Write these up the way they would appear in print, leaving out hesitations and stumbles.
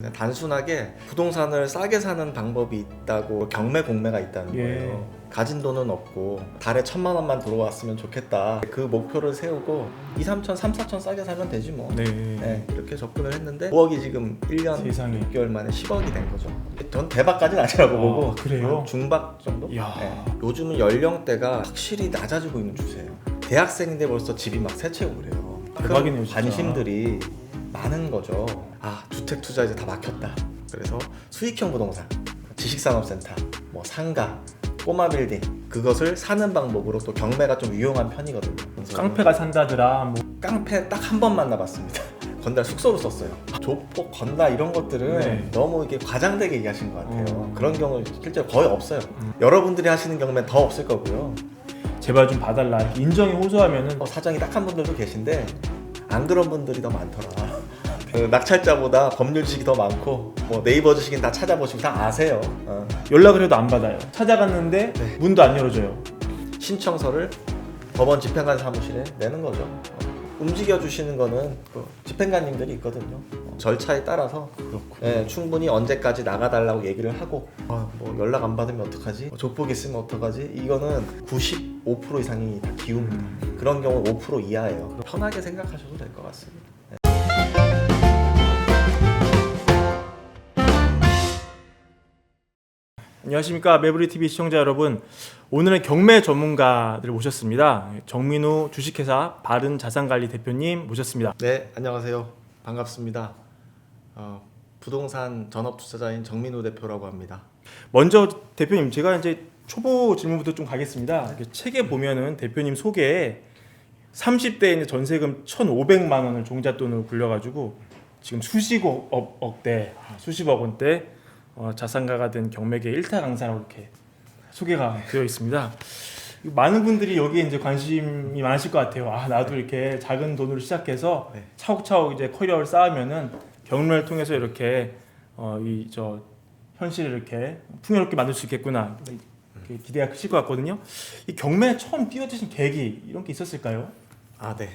그냥 단순하게 부동산을 싸게 사는 방법이 있다고 경매 공매가 있다는 거예요. 가진 돈은 없고 달에 1,000만 원만 들어왔으면 좋겠다. 그 목표를 세우고 2, 3천, 3, 4천 싸게 살면 되지 뭐. 네, 이렇게 접근을 했는데 5억이 지금 1년 세상에. 6개월 만에 10억이 된 거죠. 전 대박까지는 아니라고 보고 그래요? 중박 정도? 이야. 네. 요즘은 연령대가 확실히 낮아지고 있는 추세예요. 대학생인데 벌써 집이 막 새 채고 그래요. 대박이네요, 진짜. 관심들이 많은 거죠. 아, 주택 투자 이제 다 막혔다. 그래서 수익형 부동산, 지식산업센터, 뭐 상가, 꼬마 빌딩, 그것을 사는 방법으로 또 경매가 좀 유용한 편이거든요. 그래서 깡패가 산다더라. 뭐. 깡패 딱 한 번 만나봤습니다. 건달 숙소로 썼어요. 조폭, 건달 이런 것들은 네. 너무 이게 과장되게 얘기하신 것 같아요. 그런 경우 실제로 거의 없어요. 여러분들이 하시는 경우는 더 없을 거고요. 제발 좀 봐달라. 이렇게 인정에 호소하면은 사정이 딱한 분들도 계신데 안 그런 분들이 더 많더라. 그 낙찰자보다 법률 지식이 더 많고 뭐 네이버 지식은 다 찾아보시면 다 아세요. 연락을 해도 안 받아요. 찾아갔는데 문도 안 열어줘요. 신청서를 법원 집행관 사무실에 내는 거죠. 움직여 주시는 거는 그 집행관님들이 있거든요. 절차에 따라서 충분히 언제까지 나가달라고 얘기를 하고 뭐 연락 안 받으면 어떡하지? 족복 있으면 어떡하지? 이거는 95% 이상이 다 기우입니다. 그런 경우 5% 이하예요. 편하게 생각하셔도 될 것 같습니다. 안녕하십니까 매브리TV 시청자 여러분. 오늘은 경매 전문가들 모셨습니다. 정민우 주식회사 바른자산관리 대표님 모셨습니다. 네, 안녕하세요. 반갑습니다. 부동산 전업투자자인 정민우 대표라고 합니다. 먼저 대표님, 제가 이제 초보 질문부터 좀 가겠습니다. 이렇게 책에 보면은 대표님 소개에 30대에 이제 전세금 1,500만 원을 종잣돈으로 굴려가지고 지금 수십억 원대 자산가가 된 경매계 1타 강사라고 이렇게 소개가 되어 있습니다. 많은 분들이 여기에 이제 관심이 많으실 것 같아요. 나도 이렇게 작은 돈으로 시작해서 차곡차곡 이제 커리어를 쌓으면은 경매를 통해서 이렇게 현실을 이렇게 풍요롭게 만들 수 있겠구나. 이렇게 기대가 크실 것 같거든요. 이 경매에 처음 뛰어드신 계기 이런 게 있었을까요? 네.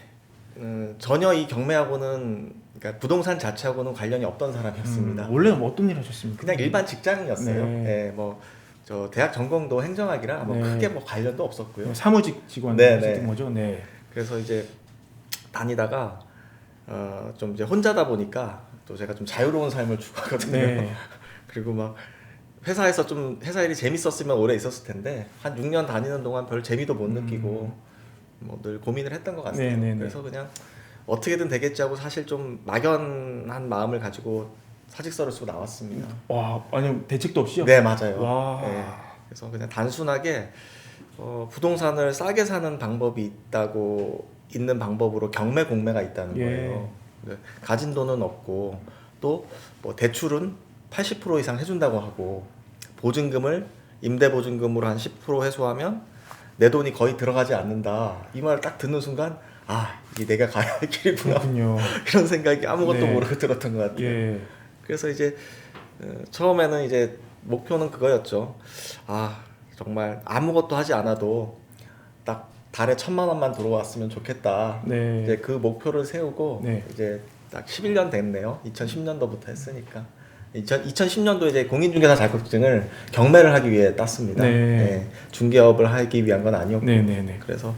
전혀 이 경매하고는 그러니까 부동산 자체하고는 관련이 없던 사람이었습니다. 원래는 뭐 어떤 일 하셨습니까? 그냥 일반 직장이었어요. 네. 저 대학 전공도 행정학이라 네. 크게 뭐 관련도 없었고요. 사무직 직원 네, 하셨던 거죠? 네. 그래서 이제 다니다가 좀 이제 혼자다 보니까 또 제가 좀 자유로운 삶을 추구하거든요. 네. 그리고 막 회사에서 좀 회사 일이 재밌었으면 오래 있었을 텐데 한 6년 다니는 동안 별 재미도 못 느끼고 뭐 늘 고민을 했던 것 같아요. 네네네. 그래서 그냥 어떻게든 되겠지 하고 사실 좀 막연한 마음을 가지고 사직서를 쓰고 나왔습니다. 와, 아니 대책도 없이요? 네, 맞아요. 와. 네. 그래서 그냥 단순하게 부동산을 싸게 사는 방법이 있는 방법으로 경매 공매가 있다는 거예요. 가진 돈은 없고 또 뭐 대출은 80% 이상 해준다고 하고 보증금을 임대보증금으로 한 10% 해소하면 내 돈이 거의 들어가지 않는다. 이 말을 딱 듣는 순간 이게 내가 가야 할 길이구나. 그렇군요. 이런 생각이 아무것도 네. 모르고 들었던 것 같아요. 그래서 이제 처음에는 이제 목표는 그거였죠. 정말 아무것도 하지 않아도 딱 달에 1,000만 원만 들어왔으면 좋겠다. 네. 이제 그 목표를 세우고 네. 이제 딱 11년 됐네요. 2010년도부터 했으니까. 2010년도에 이제 공인중개사 자격증을 경매를 하기 위해 땄습니다. 네. 중개업을 하기 위한 건 아니었고. 네네네. 그래서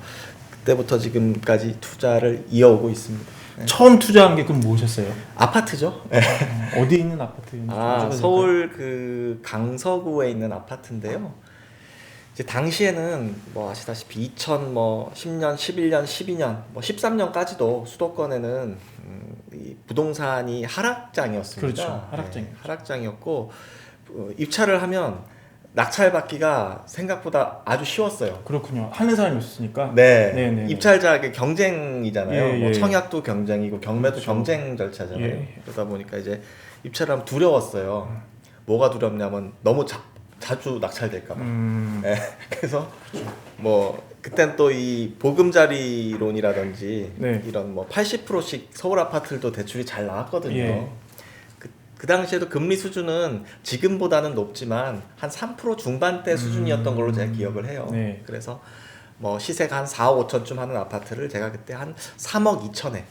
그때부터 지금까지 투자를 이어오고 있습니다. 처음 투자한 게 그럼 뭐셨어요? 아파트죠. 어디 있는 아파트인지? 서울 그 강서구에 있는 아파트인데요. 이제 당시에는 뭐 아시다시피 2010년, 11년, 12년, 뭐 13년까지도 수도권에는 이 부동산이 하락장이었습니다. 그렇죠. 하락장. 하락장이었고 입찰을 하면 낙찰 받기가 생각보다 아주 쉬웠어요. 그렇군요. 하는 사람이 없으니까. 네. 입찰자의 경쟁이잖아요. 뭐 예. 청약도 경쟁이고 경매도 그렇죠. 경쟁 절차잖아요. 예. 그러다 보니까 이제 입찰하면 두려웠어요. 뭐가 두렵냐면 너무 자주 낙찰될까봐. 그래서 뭐 그땐 또 이 보금자리론이라든지 이런 뭐 80%씩 서울 아파트들도 대출이 잘 나왔거든요. 그 당시에도 금리 수준은 지금보다는 높지만 한 3% 중반대 수준이었던 걸로 제가 기억을 해요. 그래서 뭐 시세가 한 4억 5천쯤 하는 아파트를 제가 그때 한 3억 2천에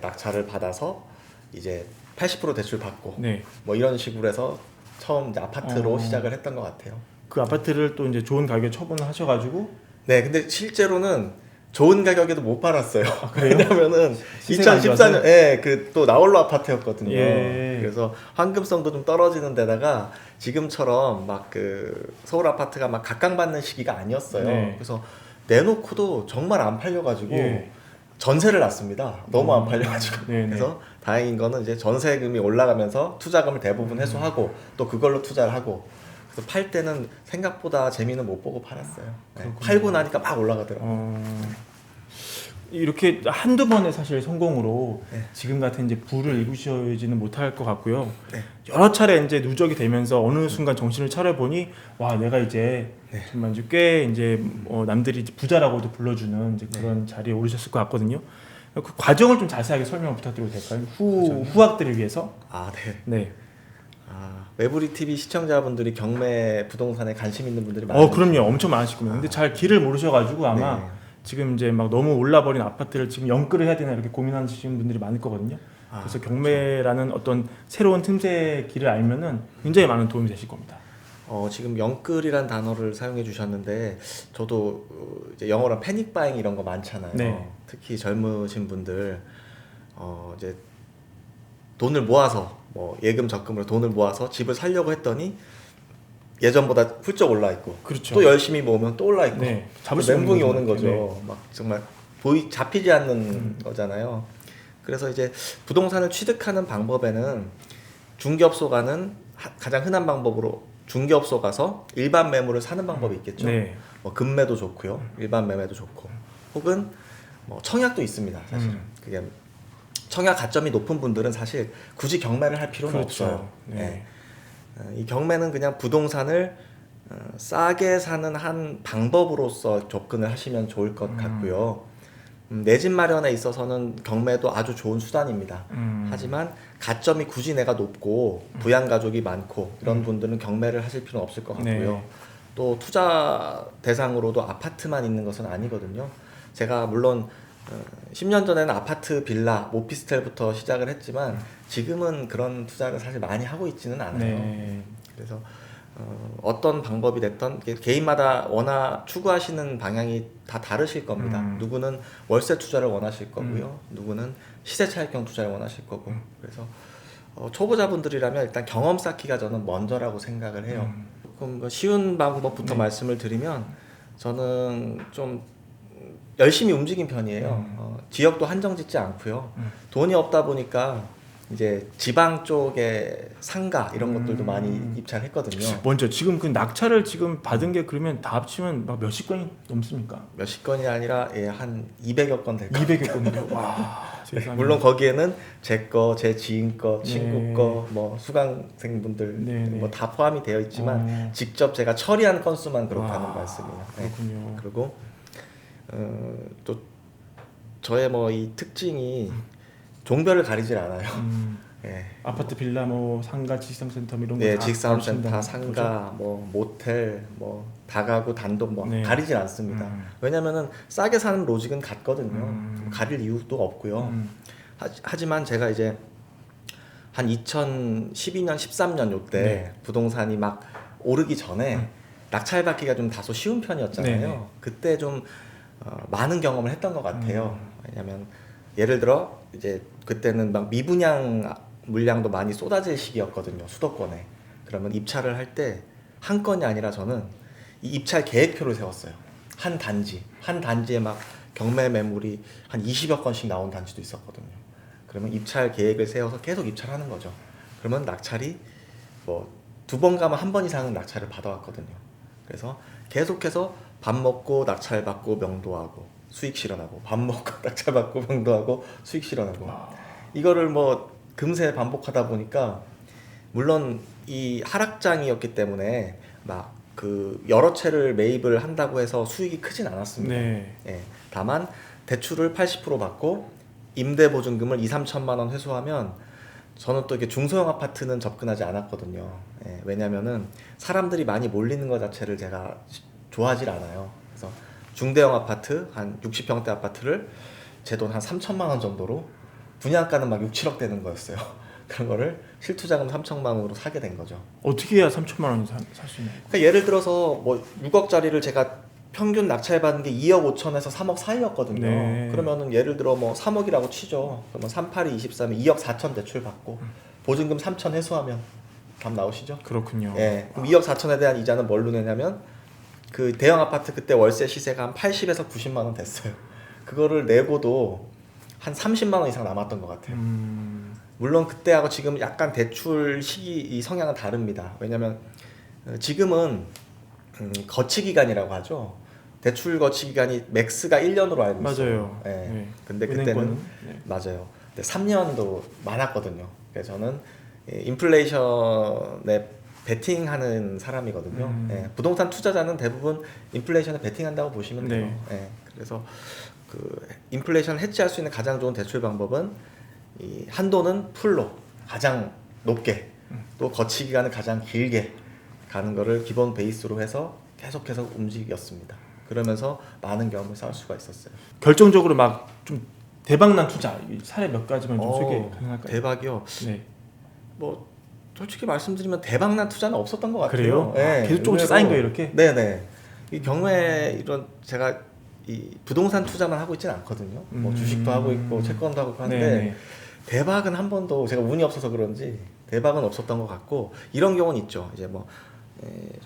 낙찰을 받아서 이제 80% 대출 받고 네. 뭐 이런 식으로 해서 처음 이제 아파트로 어. 시작을 했던 것 같아요. 그 아파트를 또 이제 좋은 가격에 처분을 하셔가지고 네, 근데 실제로는 좋은 가격에도 못 팔았어요. 그래요? 왜냐면은 시세가 안 좋아서? 2014년에 그 또 나홀로 아파트였거든요. 예. 그래서 환급성도 좀 떨어지는 데다가 지금처럼 막 그 서울 아파트가 막 각광받는 시기가 아니었어요. 네. 그래서 내놓고도 정말 안 팔려가지고 예. 전세를 놨습니다. 너무 안 팔려가지고. 네네. 그래서 다행인 거는 이제 전세금이 올라가면서 투자금을 대부분 회수하고 또 그걸로 투자를 하고 그래서 팔 때는 생각보다 재미는 못 보고 팔았어요. 네. 그렇군요. 팔고 나니까 막 올라가더라고요. 이렇게 한두 번의 사실 성공으로 네. 지금 같은 이제 부를 일구시지는 못할 것 같고요. 네. 여러 차례 이제 누적이 되면서 어느 순간 정신을 차려 보니 와 내가 이제 네. 정말 이제 꽤 이제 남들이 이제 부자라고도 불러주는 이제 그런 자리에 오르셨을 것 같거든요. 그 과정을 좀 자세하게 설명 부탁드려도 될까요? 후학들을 위해서. 아, 네. 네. 아, 외부리 TV 시청자분들이 경매 부동산에 관심 있는 분들이 많아요. 그럼요. 엄청 많으실 겁니다. 근데 잘 길을 모르셔가지고 아마 네. 지금 이제 막 너무 올라버린 아파트를 지금 연끌을 해야 되나 이렇게 고민하시는 분들이 많을 거거든요. 그래서 경매라는 어떤 새로운 틈새 길을 알면은 굉장히 많은 도움이 되실 겁니다. 지금 영끌이란 단어를 사용해 주셨는데 저도 이제 영어로 패닉 바잉 이런 거 많잖아요. 네. 특히 젊으신 분들 이제 돈을 모아서 뭐 예금 적금으로 돈을 모아서 집을 살려고 했더니 예전보다 훌쩍 올라 있고 그렇죠. 또 열심히 모으면 또 올라 있고 네. 잡을 수 없는 멘붕이 거죠. 오는 거죠. 네. 막 정말 잡히지 않는 거잖아요. 그래서 이제 부동산을 취득하는 방법에는 중개업소 가는 가장 흔한 방법으로 중개업소 가서 일반 매물을 사는 방법이 있겠죠. 네. 뭐 금매도 좋고요, 일반 매매도 좋고, 혹은 뭐 청약도 있습니다. 사실은 그게 청약 가점이 높은 분들은 사실 굳이 경매를 할 필요는 그렇죠. 없어요. 네. 이 경매는 그냥 부동산을 싸게 사는 한 방법으로서 접근을 하시면 좋을 것 같고요. 내 집 마련에 있어서는 경매도 아주 좋은 수단입니다. 하지만 가점이 굳이 내가 높고 부양 가족이 많고 이런 분들은 경매를 하실 필요는 없을 것 같고요. 네. 또 투자 대상으로도 아파트만 있는 것은 아니거든요. 제가 물론 10년 전에는 아파트, 빌라, 오피스텔부터 시작을 했지만 지금은 그런 투자를 사실 많이 하고 있지는 않아요. 네. 그래서 어떤 방법이 됐던 개인마다 원하 추구하시는 방향이 다 다르실 겁니다. 누구는 월세 투자를 원하실 거고요. 누구는 시세 차익형 투자를 원하실 거고. 그래서 초보자분들이라면 일단 경험 쌓기가 저는 먼저라고 생각을 해요. 조금 뭐 쉬운 방법부터 말씀을 드리면 저는 좀 열심히 움직인 편이에요. 지역도 한정 짓지 않고요. 돈이 없다 보니까 이제 지방 쪽에 상가 이런 것들도 많이 입찰했거든요. 먼저 지금 그 낙찰을 지금 받은 게 그러면 다 합치면 막 몇십 건이 넘습니까? 몇십 건이 아니라 한 200여 건 될 거예요. 200여 건이요. 와. 세상에. 물론 거기에는 제 거, 제 지인 거, 친구 네. 거, 뭐 수강생분들 네, 네. 뭐 다 포함이 되어 있지만 직접 제가 처리한 건수만 그렇다는 와, 말씀이에요. 네. 그렇군요. 그리고 또 저의 뭐 이 특징이 종별을 가리질 않아요. 예. 아파트, 빌라, 뭐 상가, 지식산센터 이런 거 네, 다 직사센터, 다루신다는 상가, 거죠? 뭐 모텔, 뭐 다가구, 단독 뭐 네. 가리질 않습니다. 왜냐면은 싸게 사는 로직은 같거든요. 가릴 이유도 없고요. 하지만 제가 이제 한 2012년, 13년 요때 네. 부동산이 막 오르기 전에 낙찰받기가 좀 다소 쉬운 편이었잖아요. 네. 그때 좀 많은 경험을 했던 것 같아요. 왜냐면 예를 들어 이제 그때는 막 미분양 물량도 많이 쏟아질 시기였거든요. 수도권에. 그러면 입찰을 할 때 한 건이 아니라 저는 이 입찰 계획표를 세웠어요. 한 단지에 막 경매 매물이 한 20여 건씩 나온 단지도 있었거든요. 그러면 입찰 계획을 세워서 계속 입찰하는 거죠. 그러면 낙찰이 뭐 2번 가면 1번 이상은 낙찰을 받아왔거든요. 그래서 계속해서 밥 먹고 낙찰 받고 명도하고 수익 실현하고 밥 먹고 낙찰 받고 명도하고 수익 실현하고 이거를 뭐 금세 반복하다 보니까 물론 이 하락장이었기 때문에 막 그 여러 채를 매입을 한다고 해서 수익이 크진 않았습니다. 네. 예, 다만 대출을 80% 받고 임대 보증금을 2-3천만 원 회수하면 저는 또 이렇게 중소형 아파트는 접근하지 않았거든요. 예, 왜냐면은 사람들이 많이 몰리는 것 자체를 제가 좋아하질 않아요. 그래서 중대형 아파트 한 60평대 아파트를 제 돈 한 3천만 원 정도로 분양가는 막 6, 7억 되는 거였어요. 그런 거를 실투자금 3천만 원으로 사게 된 거죠. 어떻게 해야 3천만 원 살 수 있나요? 그러니까 예를 들어서 뭐 6억짜리를 제가 평균 낙찰받은 게 2억 5천에서 3억 사이였거든요. 네. 그러면은 예를 들어 뭐 3억이라고 치죠. 그러면 38이 23에 2억 4천 대출 받고 보증금 3천 해소하면 답 나오시죠? 그렇군요. 예. 그럼 2억 4천에 대한 이자는 뭘로 내냐면 그 대형 아파트 그때 월세 시세가 한 80에서 90만 원 됐어요. 그거를 내고도 한 30만 원 이상 남았던 것 같아요. 물론 그때하고 지금 약간 대출 시기 이 성향은 다릅니다. 왜냐면 지금은 거치 기간이라고 하죠. 대출 거치 기간이 맥스가 1년으로 알고 있어요. 맞아요. 예. 네. 근데 은행권은? 그때는 네. 맞아요. 근데 3년도 많았거든요. 그래서 저는 인플레이션에 베팅하는 사람이거든요. 예. 부동산 투자자는 대부분 인플레이션에 베팅한다고 보시면 돼요. 네. 예. 그래서 그 인플레이션 해치할 수 있는 가장 좋은 대출 방법은 이 한도는 풀로 가장 높게 또 거치 기간을 가장 길게 가는 거를 기본 베이스로 해서 계속해서 움직였습니다. 그러면서 많은 경험을 쌓을 수가 있었어요. 결정적으로 막 좀 대박난 투자 이 사례 몇 가지만 좀 소개 가능할까요? 대박이요. 네. 뭐 솔직히 말씀드리면 대박난 투자는 없었던 것 같아요. 그래요? 네, 계속 조금씩 의외로. 쌓인 거예요, 이렇게? 네네. 이 경우에 이런 제가 이 부동산 투자만 하고 있지는 않거든요. 뭐 주식도 하고 있고 채권도 하고 하는데 네네. 대박은 한 번도 제가 운이 없어서 그런지 대박은 없었던 것 같고 이런 경우는 있죠. 이제 뭐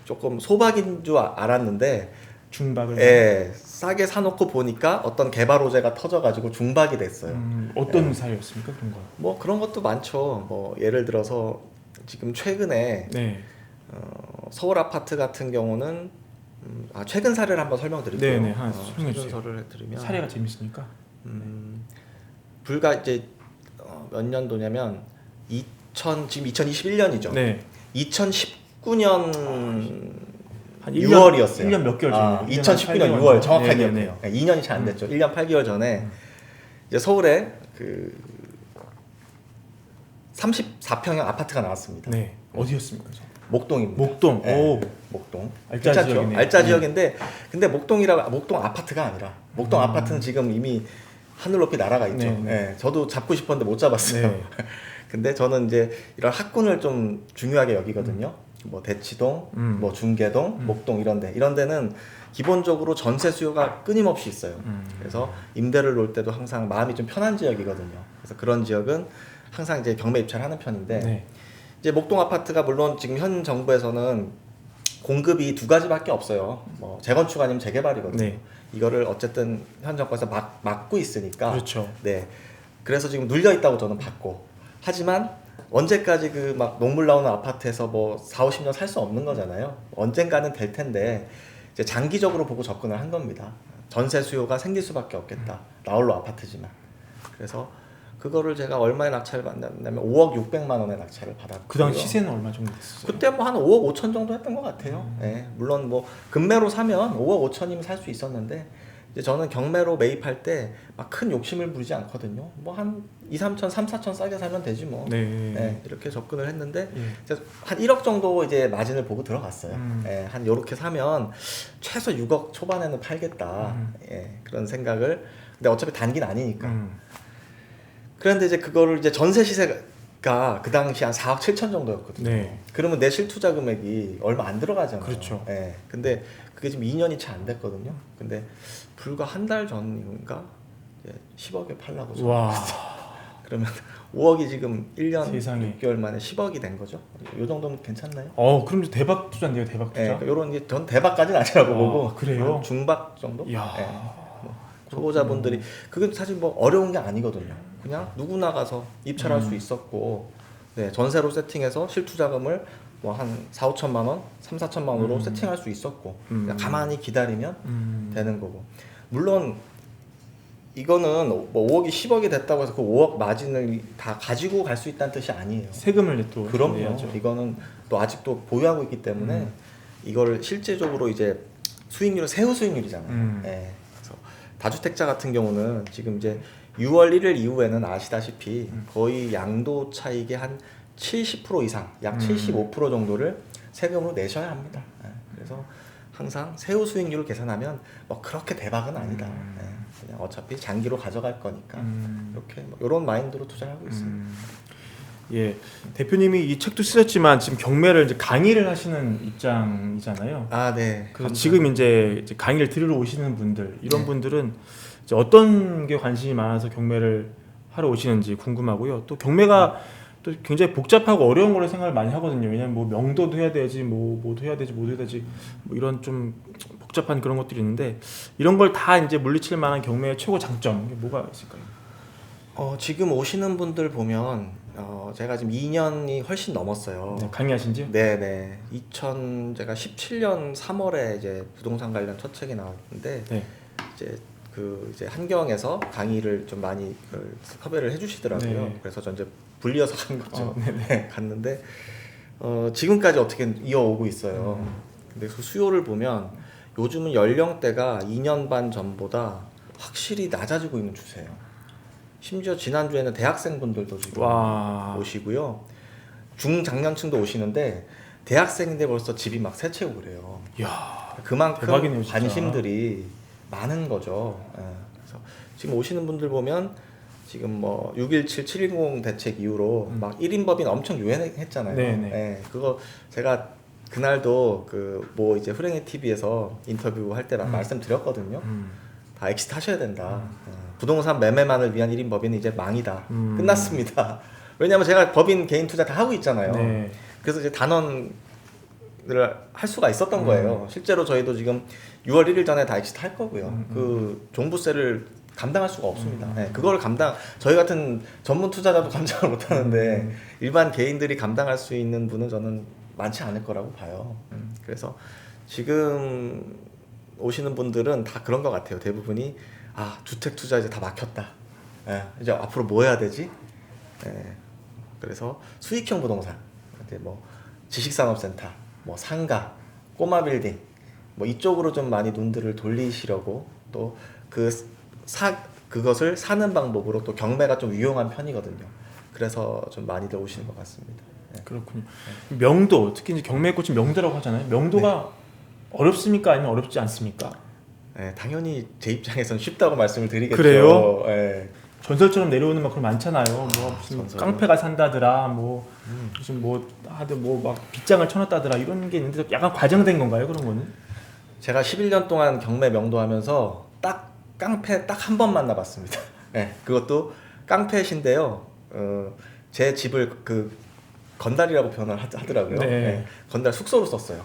조금 소박인 줄 알았는데 중박을 싸게 사놓고 보니까 어떤 개발 호재가 터져가지고 중박이 됐어요. 어떤 사례였습니까? 그런 거? 뭐 그런 것도 많죠. 뭐 예를 들어서 지금 최근에 네. 서울 아파트 같은 경우는 최근 사례를 한번 설명드릴게요. 네네, 하나 설명해 최근 주세요. 사례를 드리면 사례가 재밌으니까. 불과 이제 몇 년도냐면 지금 2021년이죠. 네. 2019년 한 6월이었어요. 1년 몇 개월 전에. 2019년 6월 정확하게 네네네. 기억해요. 2년이 잘 안 됐죠. 1년 8개월 전에 이제 서울에 그 34평형 아파트가 나왔습니다. 네. 어디였습니까? 저? 목동입니다. 목동. 네, 오. 목동. 알짜 괜찮죠? 지역이네요. 알짜 지역인데 근데 목동 아파트가 아니라 목동 아파트는 지금 이미 하늘 높이 날아가 있죠. 네, 네. 네, 저도 잡고 싶었는데 못 잡았어요. 네. 근데 저는 이제 이런 학군을 좀 중요하게 여기거든요. 뭐 대치동, 뭐 중계동, 목동 이런 데는 기본적으로 전세 수요가 끊임없이 있어요. 그래서 임대를 놓을 때도 항상 마음이 좀 편한 지역이거든요. 그래서 그런 지역은 항상 이제 경매 입찰을 하는 편인데 네. 이제 목동 아파트가 물론 지금 현 정부에서는 공급이 두 가지밖에 없어요. 뭐 재건축 아니면 재개발이거든요. 네. 이거를 어쨌든 현 정권에서 막고 있으니까. 그렇죠. 네. 그래서 지금 눌려 있다고 저는 봤고. 하지만 언제까지 그 막 녹물 나오는 아파트에서 뭐 4, 50년 살 수 없는 거잖아요. 언젠가는 될 텐데 이제 장기적으로 보고 접근을 한 겁니다. 전세 수요가 생길 수밖에 없겠다. 나홀로 아파트지만. 그래서 그거를 제가 얼마에 낙찰을 받냐면 5억 600만 원에 낙찰을 받았고요. 그 당시 시세는 얼마 정도 됐었어요? 그때 뭐 한 5억 5천 정도 했던 것 같아요. 예, 물론 뭐 금매로 사면 5억 5천이면 살 수 있었는데 이제 저는 경매로 매입할 때 막 큰 욕심을 부리지 않거든요. 뭐 한 2, 3천, 3, 4천 싸게 사면 되지 뭐. 네. 예, 이렇게 접근을 했는데 예. 이제 한 1억 정도 이제 마진을 보고 들어갔어요. 예, 한 요렇게 사면 최소 6억 초반에는 팔겠다. 예, 그런 생각을. 근데 어차피 단기는 아니니까. 그런데 이제 그거를 이제 전세 시세가 그 당시 한 4억 7천 정도였거든요. 네. 그러면 내 실투자 금액이 얼마 안 들어가잖아요. 그렇죠. 예. 근데 그게 지금 2년이 채 안 됐거든요. 근데 불과 한 달 전인가 이제 10억에 팔라고. 와. 그러면 5억이 지금 1년 세상에. 6개월 만에 10억이 된 거죠. 요 정도면 괜찮나요? 그럼 대박 투자인데요, 대박 투자. 예. 요런 이제 전 대박까지는 아니라고 보고 그래요? 한 중박 정도? 이야. 예. 뭐 초보자분들이 그게 사실 뭐 어려운 게 아니거든요. 그냥 누구나 가서 입찰할 수 있었고 네, 전세로 세팅해서 실투자금을 뭐 한 4, 5천만 원, 3, 4천만 원으로 세팅할 수 있었고 그냥 가만히 기다리면 되는 거고 물론 이거는 뭐 5억이 10억이 됐다고 해서 그 5억 마진을 다 가지고 갈 수 있다는 뜻이 아니에요. 세금을 또 그럼요. 내야죠. 이거는 또 아직도 보유하고 있기 때문에 이거를 실제적으로 이제 수익률은 세후 수익률이잖아요. 예. 그래서 다주택자 같은 경우는 지금 이제 6월 1일 이후에는 아시다시피 거의 양도 차익의 한 70% 이상, 약 75% 정도를 세금으로 내셔야 합니다. 예. 그래서 항상 세후 수익률을 계산하면 뭐 그렇게 대박은 아니다. 예. 그냥 어차피 장기로 가져갈 거니까 이렇게 뭐 이런 마인드로 투자를 하고 있습니다. 예, 대표님이 이 책도 쓰셨지만 지금 경매를 이제 강의를 하시는 입장이잖아요. 아, 네. 그래서 지금 이제 강의를 들으러 오시는 분들 이런 네. 분들은 이제 어떤 게 관심이 많아서 경매를 하러 오시는지 궁금하고요. 또 경매가 또 굉장히 복잡하고 어려운 거를 생각을 많이 하거든요. 왜냐면 뭐 명도도 해야 되지, 뭐도 해야 되지, 뭐도 해야 되지, 뭐 이런 좀 복잡한 그런 것들이 있는데 이런 걸 다 이제 물리칠 만한 경매의 최고 장점 이게 뭐가 있을까요? 지금 오시는 분들 보면 제가 지금 2년이 훨씬 넘었어요. 네, 강의하신지요? 네네. 제가 17년 3월에 이제 부동산 관련 첫 책이 나왔는데 네. 이제 한경에서 강의를 좀 많이 섭외를 해주시더라고요. 네. 그래서 전 이제 불리어서 간 거죠. 네네. 네, 갔는데 지금까지 어떻게 이어오고 있어요. 근데 그 수요를 보면 요즘은 연령대가 2년 반 전보다 확실히 낮아지고 있는 추세예요. 심지어 지난주에는 대학생분들도 지금 와. 오시고요. 중장년층도 오시는데 대학생인데 벌써 집이 막 새 채고 그래요. 이야. 그만큼 대박이네요, 진짜. 관심들이 많은 거죠. 예. 그래서 지금 오시는 분들 보면 지금 뭐 617, 710 대책 이후로 막 1인 법인 엄청 유행했잖아요. 네네. 예. 그거 제가 그날도 뭐 이제 후랭이 TV에서 인터뷰 할 때 말씀드렸거든요. 다 엑시트 하셔야 된다. 부동산 매매만을 위한 1인 법인은 이제 망이다. 끝났습니다. 왜냐하면 제가 법인 개인 투자 다 하고 있잖아요. 네. 그래서 이제 단원을 할 수가 있었던 거예요. 실제로 저희도 지금 6월 1일 전에 다 엑시트 할 거고요. 그 종부세를 감당할 수가 없습니다. 네, 그걸 저희 같은 전문 투자자도 감당을 못 하는데 일반 개인들이 감당할 수 있는 분은 저는 많지 않을 거라고 봐요. 그래서 지금 오시는 분들은 다 그런 것 같아요. 대부분이 주택 투자 이제 다 막혔다. 예, 이제 앞으로 뭐 해야 되지? 예, 그래서 수익형 부동산, 이제 뭐 지식산업센터, 뭐 상가, 꼬마 빌딩, 뭐 이쪽으로 좀 많이 눈들을 돌리시려고 또 그것을 사는 방법으로 또 경매가 좀 유용한 편이거든요. 그래서 좀 많이들 오시는 것 같습니다. 예. 그렇군요. 명도 특히 이제 경매의 꽃이 명도라고 하잖아요. 명도가 어렵습니까? 아니면 어렵지 않습니까? 예, 당연히 제 입장에서는 쉽다고 말씀을 드리겠죠. 그래요? 예. 전설처럼 내려오는 막 그런 많잖아요. 뭐 무슨 전설요? 깡패가 산다더라, 뭐 무슨 뭐 하든 뭐 막 빗장을 쳐놨다더라 이런 게 있는데 약간 과장된 건가요? 그런 거는? 제가 11년 동안 경매 명도하면서 딱 깡패 딱 한 번 만나봤습니다. 네, 그것도 깡패신데요. 제 집을 건달이라고 표현을 하더라고요. 네. 네, 건달 숙소로 썼어요.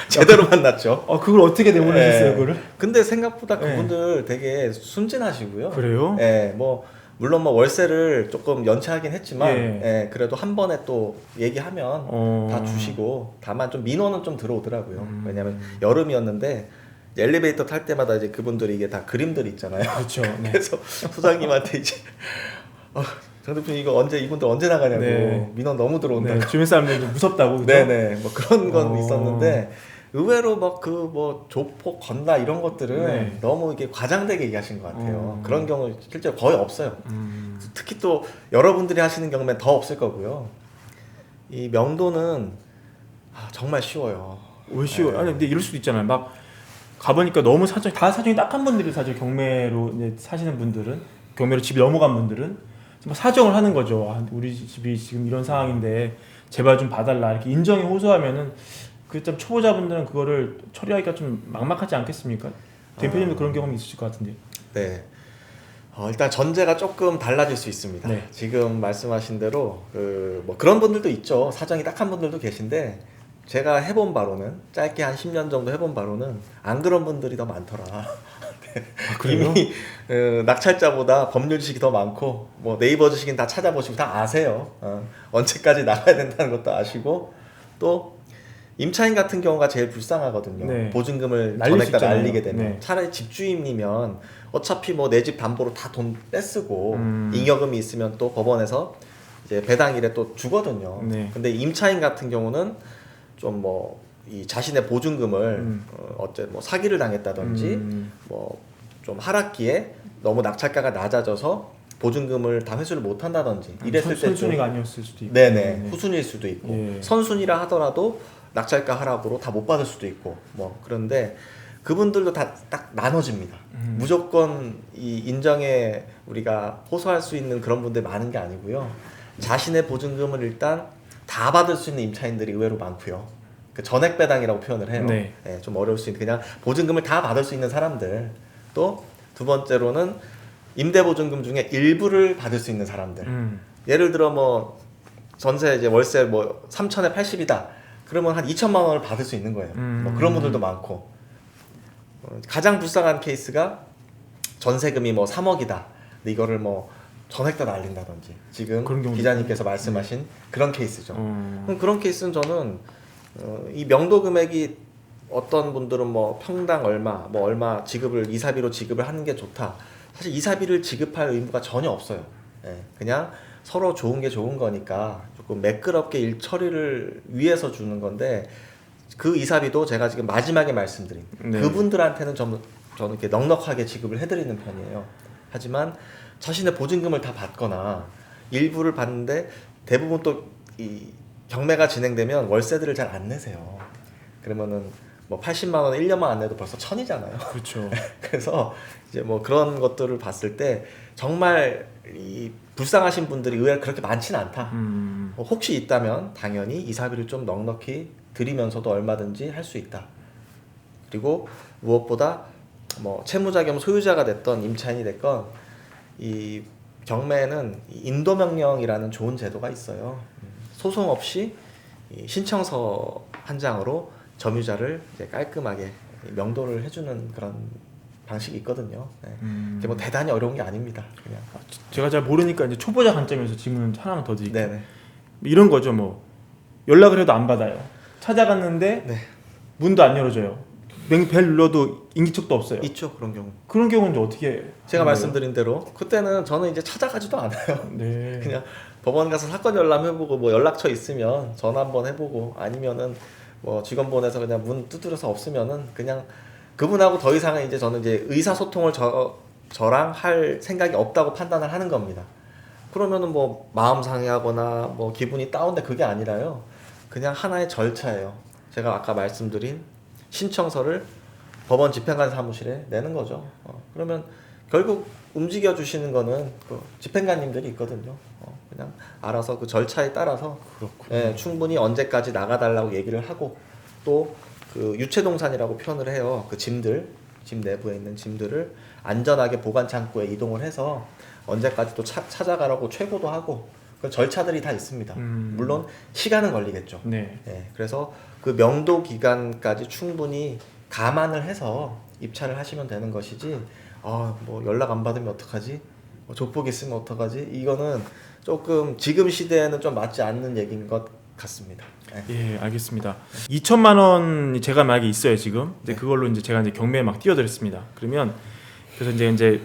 제대로 만났죠. 그걸 어떻게 내보내셨어요, 그거를? 근데 생각보다 네. 그분들 되게 순진하시고요. 그래요? 예, 뭐 물론 뭐 월세를 조금 연체하긴 했지만, 예. 예, 그래도 한 번에 또 얘기하면 다 주시고, 다만 좀 민원은 좀 들어오더라고요. 왜냐면 여름이었는데 엘리베이터 탈 때마다 이제 그분들이 이게 다 그림들이 있잖아요. 그렇죠. 네. 그래서 소장님한테 이제 정 대표님 이분들 언제 나가냐고 네. 민원 너무 들어온다고. 네, 주변 사람들이 좀 무섭다고 그죠? 네네, 뭐 그런 건 어. 있었는데 의외로 조폭, 건달 이런 것들은 네. 너무 이게 과장되게 얘기하신 것 같아요. 그런 경우 실제로 거의 없어요. 음. 특히 또 여러분들이 하시는 경우는 더 없을 거고요. 이 명도는 정말 쉬워요. 왜 쉬워? 네. 아니 근데 이럴 수도 있잖아요. 막 가보니까 너무 사정이 딱한 분들이 사실 경매로 이제 사시는 분들은 경매로 집이 넘어간 분들은 막 사정을 하는 거죠. 우리 집이 지금 이런 상황인데 제발 좀 봐달라 이렇게 인정에 호소하면은 그 좀 초보자분들은 그거를 처리하기가 좀 막막하지 않겠습니까? 대표님도 그런 경험이 있으실 것 같은데. 네. 일단 전제가 조금 달라질 수 있습니다. 네. 지금 말씀하신 대로 뭐 그런 분들도 있죠. 사정이 딱한 분들도 계신데 제가 해본 바로는 짧게 한 10년 정도 해본 바로는 안 그런 분들이 더 많더라. 그래요? 이미 낙찰자보다 법률 지식이 더 많고 뭐 네이버 지식은 다 찾아보시고 다 아세요. 언제까지 나가야 된다는 것도 아시고 또 임차인 같은 경우가 제일 불쌍하거든요. 네. 보증금을 날릴 수 전액 다 있잖아요. 날리게 되면 네. 차라리 집주인이면 어차피 뭐 내 집 담보로 다 돈 떼쓰고 음. 잉여금이 있으면 또 법원에서 이제 배당일에 또 주거든요. 네. 근데 임차인 같은 경우는 좀 뭐 이 자신의 보증금을 뭐 사기를 당했다든지 뭐 좀 하락기에 너무 낙찰가가 낮아져서 보증금을 다 회수를 못 한다든지 이랬을 때 선순위가 아니었을 수도 있고. 네네 후순위일 수도 있고 예. 선순위라 하더라도 낙찰가 하락으로 다 못 받을 수도 있고 뭐 그런데 그분들도 다 딱 나눠집니다. 무조건 이 인정에 우리가 호소할 수 있는 그런 분들 많은 게 아니고요. 자신의 보증금을 일단 다 받을 수 있는 임차인들이 의외로 많고요. 그 전액 배당이라고 표현을 해요. 네. 예, 좀 어려울 수 있는 그냥 보증금을 다 받을 수 있는 사람들. 또 두 번째로는 임대 보증금 중에 일부를 받을 수 있는 사람들. 예를 들어 뭐 전세 이제 월세 뭐 3천에 80이다. 그러면 한 2천만 원을 받을 수 있는 거예요. 뭐 그런 분들도 많고. 가장 불쌍한 케이스가 전세금이 뭐 3억이다. 근데 이거를 뭐 전액 다 날린다든지 지금 그런 경우도 기자님께서 말씀하신 그런 케이스죠. 그럼 그런 케이스는 저는 이 명도 금액이 어떤 분들은 뭐 평당 얼마 뭐 얼마 지급을 이사비로 지급을 하는 게 좋다. 사실 이사비를 지급할 의무가 전혀 없어요. 예, 그냥 서로 좋은 게 좋은 거니까 조금 매끄럽게 일 처리를 위해서 주는 건데 그 이사비도 제가 지금 마지막에 말씀드린 네. 그분들한테는 저는 이렇게 넉넉하게 지급을 해드리는 편이에요. 하지만 자신의 보증금을 다 받거나 일부를 받는데 대부분 또 이 경매가 진행되면 월세들을 잘 안 내세요. 그러면은 뭐 80만 원 1년만 안 내도 벌써 1000이잖아요. 그렇죠. 그래서 이제 뭐 그런 것들을 봤을 때 정말 이 불쌍하신 분들이 의외로 그렇게 많지는 않다. 혹시 있다면 당연히 이사비를 좀 넉넉히 드리면서도 얼마든지 할 수 있다. 그리고 무엇보다 뭐 채무자 겸 소유자가 됐던 임차인이 됐건 이 경매에는 인도명령이라는 좋은 제도가 있어요. 소송 없이 이 신청서 한 장으로 점유자를 이제 깔끔하게 명도를 해주는 그런 방식이 있거든요. 네. 이게 뭐 대단히 어려운 게 아닙니다. 그냥. 제가 잘 모르니까 이제 초보자 관점에서 질문 하나만 더 드릴게요. 네네. 이런 거죠, 뭐 연락을 해도 안 받아요. 찾아갔는데 네. 문도 안 열어줘요. 벨 눌러도 인기척도 없어요. 있죠 그런 경우. 그런 경우는 이제 어떻게? 제가 하는 말씀드린 대로 그때는 저는 이제 찾아가지도 않아요. 거예요? 네. 그냥 법원 가서 사건 열람해보고 뭐 연락처 있으면 전화 한번 해보고 아니면은 뭐 직원분에서 그냥 문 두드려서 없으면은 그냥 그분하고 더 이상은 이제 저는 이제 의사소통을 저랑 할 생각이 없다고 판단을 하는 겁니다. 그러면은 뭐 마음 상해하거나 뭐 기분이 다운돼 그게 아니라요. 그냥 하나의 절차예요. 제가 아까 말씀드린 신청서를 법원 집행관 사무실에 내는 거죠. 그러면 결국 움직여 주시는 거는 그 집행관님들이 있거든요. 그냥 알아서 그 절차에 따라서 예, 충분히 언제까지 나가달라고 얘기를 하고 또 그 유체동산이라고 표현을 해요. 그 짐들, 집 내부에 있는 짐들을 안전하게 보관 창고에 이동을 해서 언제까지 또 찾아가라고 최고도 하고 그 절차들이 다 있습니다. 물론 시간은 걸리겠죠. 네. 예, 그래서 그 명도 기간까지 충분히 감안을 해서 입찰을 하시면 되는 것이지 뭐 연락 안 받으면 어떡하지? 뭐 족복 있으면 어떡하지? 이거는 조금 지금 시대에는 좀 맞지 않는 얘기인 것 같습니다. 네. 예, 알겠습니다. 2천만 원 제가 만약에 있어요 지금. 이제 네. 그걸로 이제 제가 이제 경매에 막 뛰어들었습니다. 그러면 그래서 이제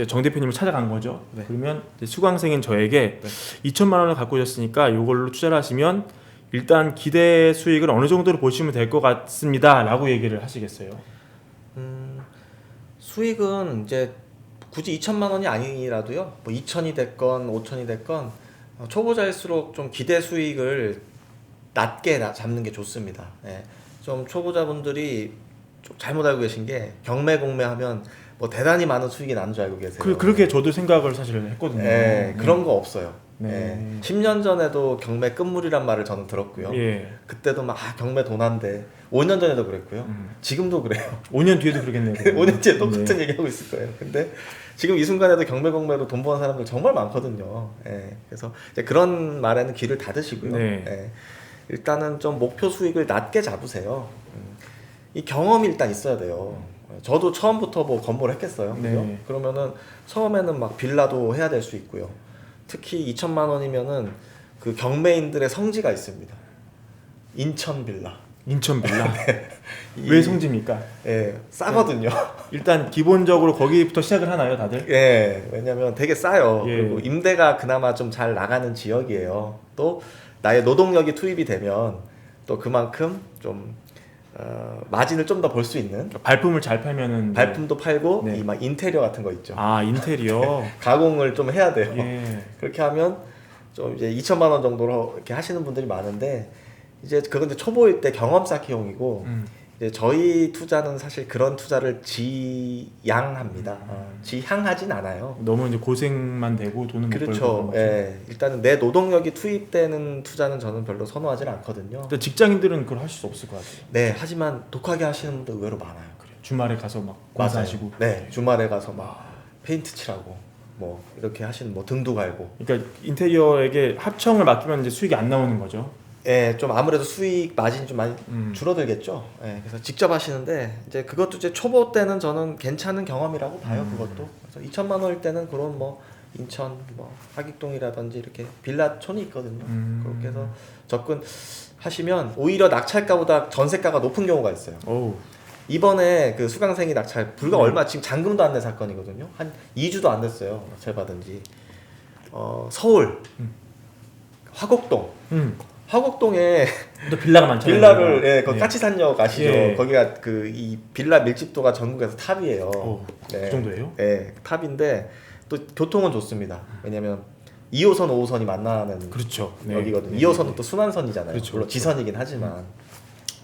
정 대표님을 찾아간 거죠. 네. 그러면 이제 수강생인 저에게 네. 2천만 원을 갖고 오셨으니까 이걸로 투자를 하시면 일단 기대 수익을 어느 정도로 보시면 될 것 같습니다라고 얘기를 하시겠어요? 수익은 이제 굳이 2천만 원이 아니라도요. 뭐 2천이 됐건 5천이 됐건 초보자일수록 좀 기대 수익을 낮게 잡는 게 좋습니다. 예. 좀 초보자분들이 좀 잘못 알고 계신 게 경매 공매하면 뭐 대단히 많은 수익이 나는 줄 알고 계세요. 그렇게 저도 생각을 사실 했거든요. 예, 그런 거 없어요. 네. 예. 10년 전에도 경매 끝물이란 말을 저는 들었고요. 예. 그때도 막 경매 돈한데 5년 전에도 그랬고요. 지금도 그래요. 5년 뒤에도 그러겠네요. 5년 뒤에 똑같은 네. 얘기하고 있을 거예요. 근데 지금 이 순간에도 경매 공매로 돈 버는 사람들 정말 많거든요. 예. 그래서 이제 그런 말에는 귀를 닫으시고요. 네. 예. 일단은 좀 목표 수익을 낮게 잡으세요. 이 경험이 일단 있어야 돼요. 저도 처음부터 뭐 건물을 했겠어요. 네. 그죠? 그러면은 처음에는 막 빌라도 해야 될 수 있고요. 특히 2천만 원이면은 그 경매인들의 성지가 있습니다. 인천 빌라. 인천 빌라. 이- 왜 성지입니까? 예, 싸거든요. 일단 기본적으로 거기부터 시작을 하나요, 다들? 예, 왜냐면 되게 싸요. 예. 그리고 임대가 그나마 좀 잘 나가는 지역이에요. 또 나의 노동력이 투입이 되면 또 그만큼 좀 마진을 좀 더 볼 수 있는 발품을 잘 팔면은 발품도 팔고 네. 이 막 인테리어 같은 거 있죠. 아 인테리어. 가공을 좀 해야 돼요. 예. 그렇게 하면 좀 이제 2천만 원 정도로 이렇게 하시는 분들이 많은데 이제 그건 이제 초보일 때 경험 쌓기용이고 이제 저희 투자는 사실 그런 투자를 지향합니다. 지향하진 않아요. 너무 이제 고생만 되고 돈은 못 벌고 그렇죠. 그런 거죠. 예, 일단은 내 노동력이 투입되는 투자는 저는 별로 선호하지는 않거든요. 근데 직장인들은 그걸 하실 수 없을 것 같아요. 네, 하지만 독하게 하시는 분들 의외로 많아요. 그래요. 주말에 가서 막 맞아요. 공사하시고. 네, 주말에 가서 막 페인트 칠하고 뭐 이렇게 하시는 뭐 등도 갈고. 그러니까 인테리어에게 합청을 맡기면 이제 수익이 안 나오는 거죠. 예, 좀 아무래도 수익 마진이 좀 많이 음. 줄어들겠죠. 예, 그래서 직접 하시는데 이제 그것도 이제 초보 때는 저는 괜찮은 경험이라고 봐요. 그것도. 그래서 2천만 원일 때는 그런 뭐 인천 뭐 하객동이라든지 이렇게 빌라촌이 있거든요. 그렇게 해서 접근하시면 오히려 낙찰가보다 전세가가 높은 경우가 있어요. 어우. 이번에 그 수강생이 낙찰 불과 얼마 지금 잔금도 안 된 사건이거든요. 한 2주도 안 됐어요. 낙찰 받은 지. 서울 화곡동. 화곡동에 또 빌라가 많잖아요. 빌라를 예, 그 예. 까치산역 아시죠? 예. 거기가 그 이 빌라 밀집도가 전국에서 탑이에요. 오, 그 정도예요? 네, 탑인데 또 교통은 좋습니다. 왜냐면 2호선, 5호선이 만나는 그렇죠. 네. 여기거든요. 네. 2호선은 또 순환선이잖아요. 그렇죠, 물론 그렇죠. 지선이긴 하지만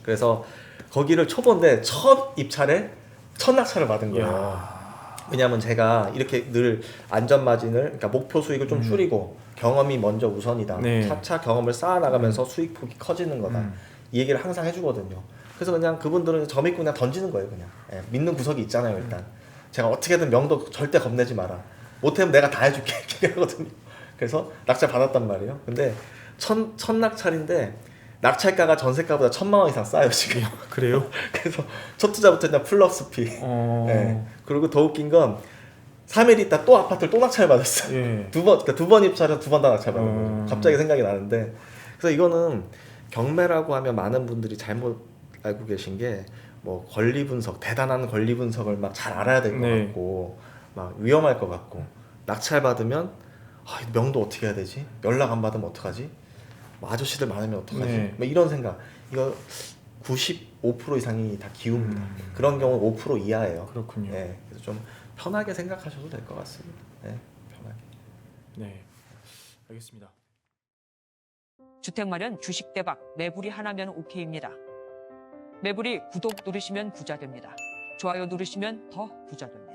그래서 거기를 초보인데 첫 입찰에 첫 낙찰을 받은 거예요. 이야. 왜냐하면 제가 이렇게 늘 안전 마진을 그러니까 목표 수익을 좀 줄이고 경험이 먼저 우선이다. 네. 차차 경험을 쌓아나가면서 수익 폭이 커지는 거다. 이 얘기를 항상 해주거든요. 그래서 그냥 그분들은 저 믿고 그냥 던지는 거예요. 그냥 믿는 구석이 있잖아요. 일단 제가 어떻게든 명도 절대 겁내지 마라. 못하면 내가 다 해줄게 이렇게 하거든요. 그래서 낙찰 받았단 말이에요. 근데 첫 낙찰인데 낙찰가가 전세가보다 1,000만 원 이상 싸요 지금. 그래요? 그래서 첫 투자부터 그냥 플러스 피. 네. 그리고 더 웃긴 건 3일 있다 또 아파트를 또 낙찰 받았어요. 예. 그러니까 두 번 입찰해서 두 번 다 낙찰 받은 거죠. 음. 갑자기 생각이 나는데 그래서 이거는 경매라고 하면 많은 분들이 잘못 알고 계신 게 뭐 권리 분석 대단한 권리 분석을 막 잘 알아야 될 것 네. 같고 막 위험할 것 같고 낙찰 받으면 이 명도 어떻게 해야 되지? 연락 안 받으면 어떡하지? 뭐 아저씨들 많으면 어떡하지? 네. 뭐 이런 생각. 이거 95% 이상이 다 기우입니다. 그런 경우는 5% 이하예요. 그렇군요. 네, 그래서 좀 편하게 생각하셔도 될 것 같습니다. 네, 편하게. 네. 알겠습니다. 주택 마련 주식 대박 매불이 하나면 오케이입니다. 매불이 구독 누르시면 부자 됩니다. 좋아요 누르시면 더 부자 됩니다.